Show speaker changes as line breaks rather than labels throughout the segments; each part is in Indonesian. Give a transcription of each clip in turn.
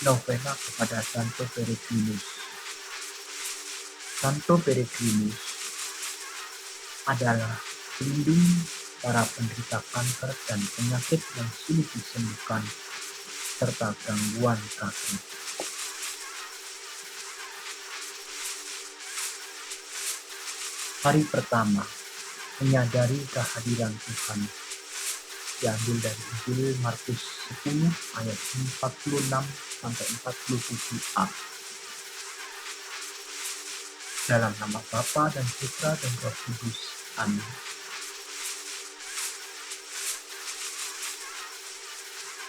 Novena kepada Santo Peregrinus. Santo Peregrinus adalah pelindung para penderita kanker dan penyakit yang sulit disembuhkan serta gangguan kaki. Hari pertama, menyadari kehadiran Tuhan, diambil dari Injil Markus 10 ayat 46-47a. Dalam nama Bapa dan Putra dan Roh Kudus. Amin.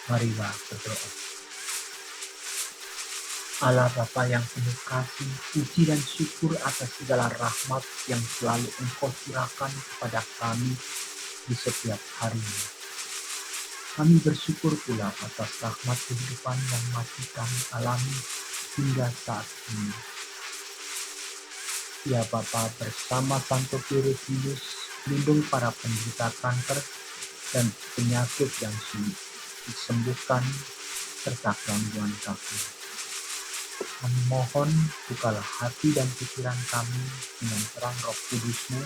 Marilah berdoa. Allah Bapa yang penuh kasih, puji dan syukur atas segala rahmat yang selalu Engkau curahkan kepada kami di setiap harinya. Kami bersyukur pula atas rahmat kehidupan yang masih kami alami hingga saat ini. Ya Bapa, bersama Santo Peregrinus, lindung para penderita kanker dan penyakit yang sulit disembuhkan serta gangguan kaki. Kami mohon bukalah hati dan pikiran kami dengan terang Roh Kudus-Mu,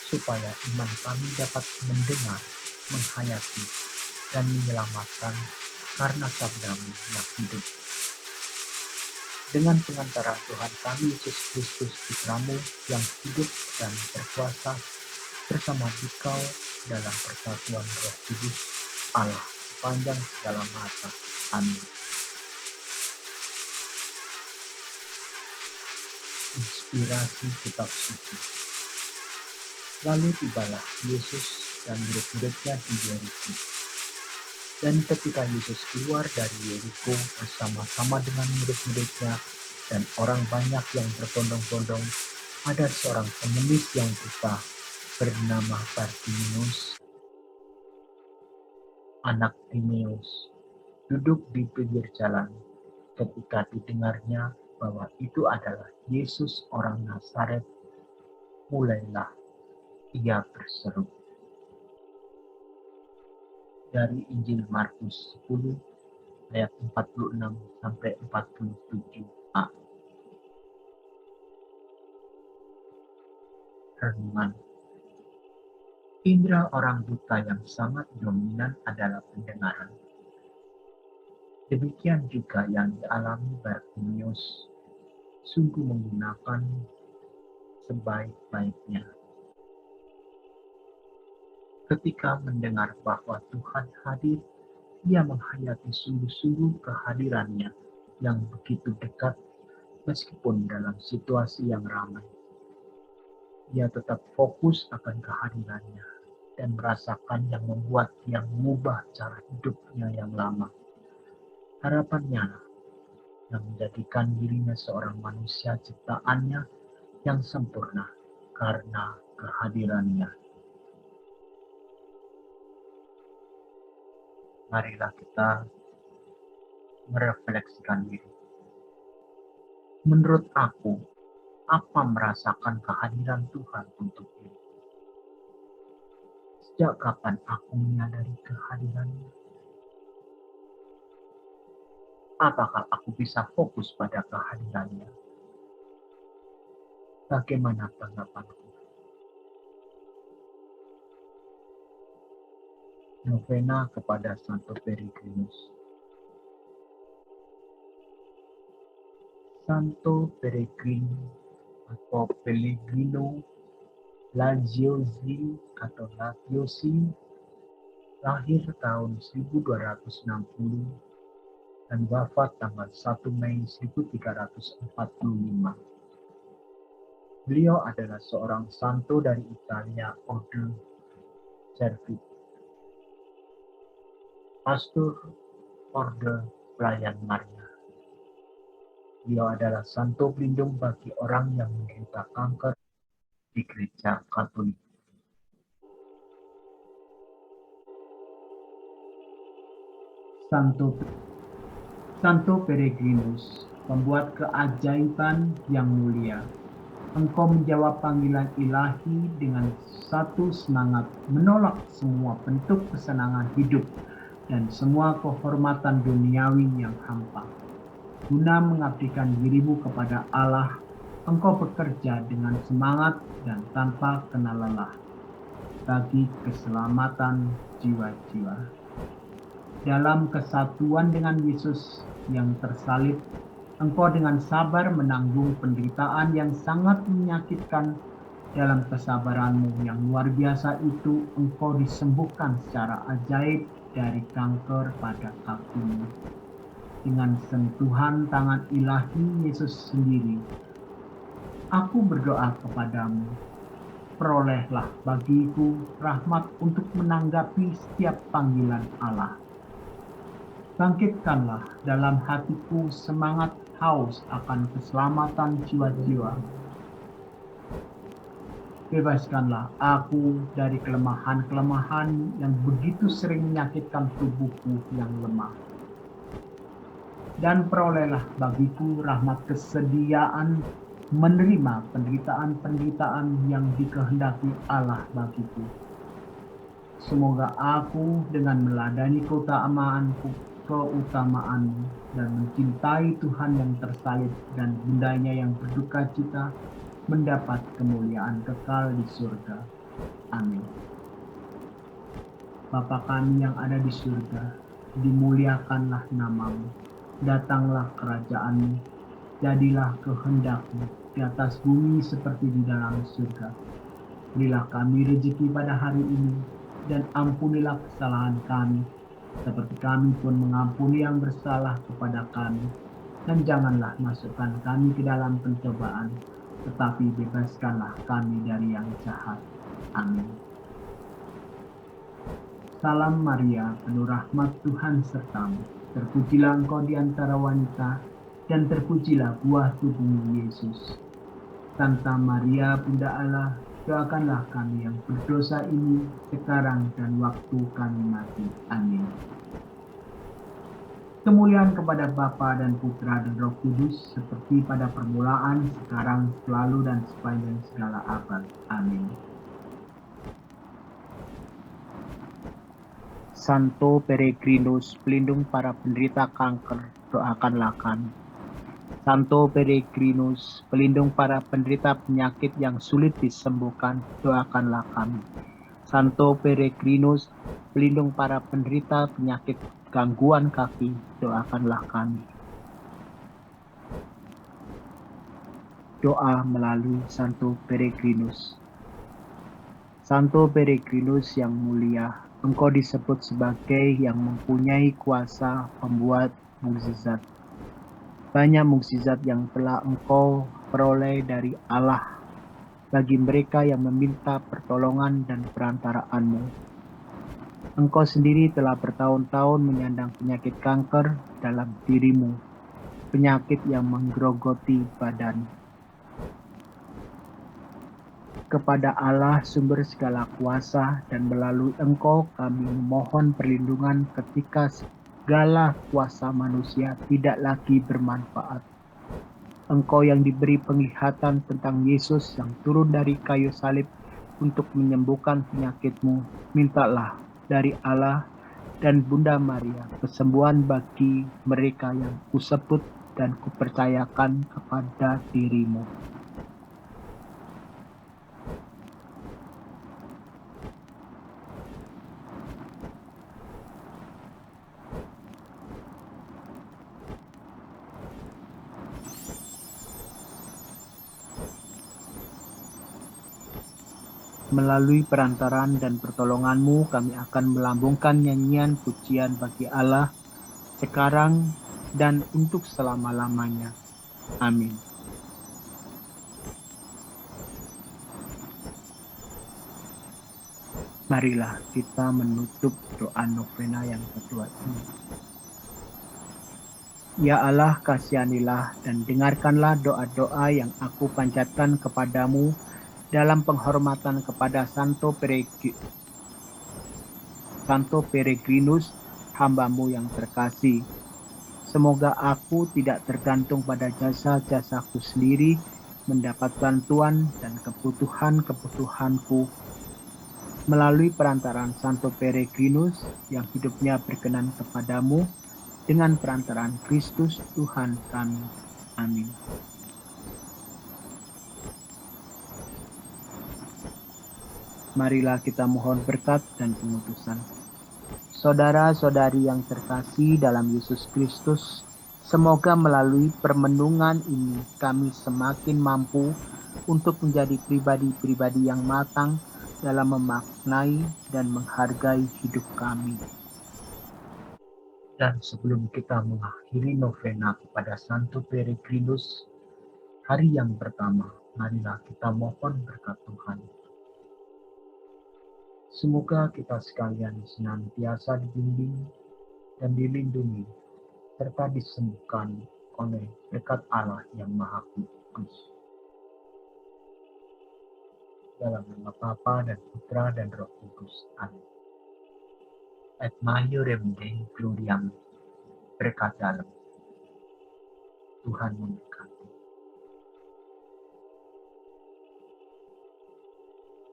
supaya iman kami dapat mendengar, menghayati, dan menyelamatkan karena sabda-Mu yang hidup. Dengan pengantara Tuhan kami Yesus Kristus Putra-Mu yang hidup dan berkuasa bersama Dikau dalam persatuan Roh Kudus Allah sepanjang segala masa. Amin. Inspirasi kitab suci. Lalu tibalah Yesus dan murid-muridnya di Yeriko. Dan ketika Yesus keluar dari Yeriko bersama-sama dengan murid-muridnya dan orang banyak yang berbondong-bondong, ada seorang pengemis yang buta bernama Bartimeus, anak Timeus, duduk di pinggir jalan. Ketika didengarnya bahwa itu adalah Yesus orang Nazaret, mulailah ia berseru. Dari Injil Markus 10 ayat 46-47a. Renungan. Indera orang buta yang sangat dominan adalah pendengaran. Demikian juga yang dialami Bartimeus, sungguh menggunakan sebaik-baiknya. Ketika mendengar bahwa Tuhan hadir, ia menghayati sungguh-sungguh kehadirannya yang begitu dekat meskipun dalam situasi yang ramai. Ia tetap fokus akan kehadirannya dan merasakan yang membuat dia mengubah cara hidupnya yang lama. Harapannya yang menjadikan dirinya seorang manusia ciptaannya yang sempurna karena kehadirannya. Marilah kita merefleksikan diri. Menurut aku, apa merasakan kehadiran Tuhan untuk diri? Sejak kapan aku menyadari kehadirannya? Apakah aku bisa fokus pada kehadirannya? Bagaimana tanggapanku? Novena kepada Santo Peregrinus. Santo Peregrino atau Pellegrino Lagiosi atau Lagiosi lahir tahun 1260 dan wafat tanggal 1 Mei 1345. Beliau adalah seorang santo dari Italia, Orde Servit, pastor Orde Pelayan Maria. Beliau adalah santo pelindung bagi orang yang menderita kanker di Gereja Katolik. Santo Peregrinus membuat keajaiban yang mulia. Engkau menjawab panggilan ilahi dengan satu semangat menolak semua bentuk kesenangan hidup dan semua kehormatan duniawi yang hampa. Guna mengabdikan dirimu kepada Allah, engkau bekerja dengan semangat dan tanpa kenal lelah bagi keselamatan jiwa-jiwa. Dalam kesatuan dengan Yesus yang tersalib, engkau dengan sabar menanggung penderitaan yang sangat menyakitkan. Dalam kesabaranmu yang luar biasa itu, engkau disembuhkan secara ajaib dari kanker pada kakimu. Dengan sentuhan tangan ilahi Yesus sendiri, aku berdoa kepadamu, perolehlah bagiku rahmat untuk menanggapi setiap panggilan Allah. Bangkitkanlah dalam hatiku semangat haus akan keselamatan jiwa-jiwa. Bebaskanlah aku dari kelemahan-kelemahan yang begitu sering menyakitkan tubuhku yang lemah. Dan perolehlah bagiku rahmat kesediaan menerima penderitaan-penderitaan yang dikehendaki Allah bagiku. Semoga aku dengan meladani keutamaanmu dan mencintai Tuhan yang tersalib dan bundanya yang berduka cita mendapat kemuliaan kekal di surga. Amin. Bapa kami yang ada di surga, dimuliakanlah namamu, datanglah kerajaanmu, jadilah kehendakmu di atas bumi seperti di dalam surga. Berilah kami rezeki pada hari ini, dan ampunilah kesalahan kami, seperti kami pun mengampuni yang bersalah kepada kami. Dan janganlah masukkan kami ke dalam pencobaan, tetapi bebaskanlah kami dari yang jahat. Amin. Salam Maria, penuh rahmat Tuhan sertamu. Terpujilah engkau di antara wanita, dan terpujilah buah tubuhmu Yesus. Santa Maria, Bunda Allah, doakanlah kami yang berdosa ini sekarang dan waktu kami mati. Amin. Kemuliaan kepada Bapa dan Putra dan Roh Kudus, seperti pada permulaan, sekarang, selalu, dan sepanjang segala abad. Amin. Santo Peregrinus, pelindung para penderita kanker, doakanlah kami. Santo Peregrinus, pelindung para penderita penyakit yang sulit disembuhkan, doakanlah kami. Santo Peregrinus, pelindung para penderita penyakit gangguan kaki, doakanlah kami. Doa melalui Santo Peregrinus. Santo Peregrinus yang mulia, engkau disebut sebagai yang mempunyai kuasa membuat mukjizat. Banyak mukjizat yang telah engkau peroleh dari Allah bagi mereka yang meminta pertolongan dan perantaraanmu. Engkau sendiri telah bertahun-tahun menyandang penyakit kanker dalam dirimu, penyakit yang menggerogoti badan. Kepada Allah sumber segala kuasa, dan melalui engkau kami memohon perlindungan ketika segala kuasa manusia tidak lagi bermanfaat. Engkau yang diberi penglihatan tentang Yesus yang turun dari kayu salib untuk menyembuhkan penyakitmu, mintalah dari Allah dan Bunda Maria kesembuhan bagi mereka yang kusebut dan kupercayakan kepada dirimu. Melalui perantaraan dan pertolonganmu, kami akan melambungkan nyanyian pujian bagi Allah sekarang dan untuk selama-lamanya. Amin. Marilah kita menutup doa novena yang kedua ini. Ya Allah, kasihanilah dan dengarkanlah doa-doa yang aku panjatkan kepadamu dalam penghormatan kepada Santo Peregrinus, hambamu yang terkasih. Semoga aku tidak tergantung pada jasa-jasaku sendiri, mendapat bantuan dan kebutuhan-kebutuhanku melalui perantaraan Santo Peregrinus yang hidupnya berkenan kepadamu, dengan perantaraan Kristus Tuhan kami. Amin. Marilah kita mohon berkat dan pengutusan. Saudara-saudari yang terkasih dalam Yesus Kristus, semoga melalui permenungan ini kami semakin mampu untuk menjadi pribadi-pribadi yang matang dalam memaknai dan menghargai hidup kami. Dan sebelum kita mengakhiri novena kepada Santo Peregrinus, hari yang pertama, marilah kita mohon berkat Tuhan. Semoga kita sekalian senantiasa dibimbing dan dilindungi, serta disembuhkan oleh berkat Allah yang Maha Kudus. Dalam nama Bapa dan Putra dan Roh Kudus. Amin. Et Maiorem Dei Gloriam, berkat dalam. Tuhan memberkati.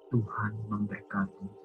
Tuhan memberkati.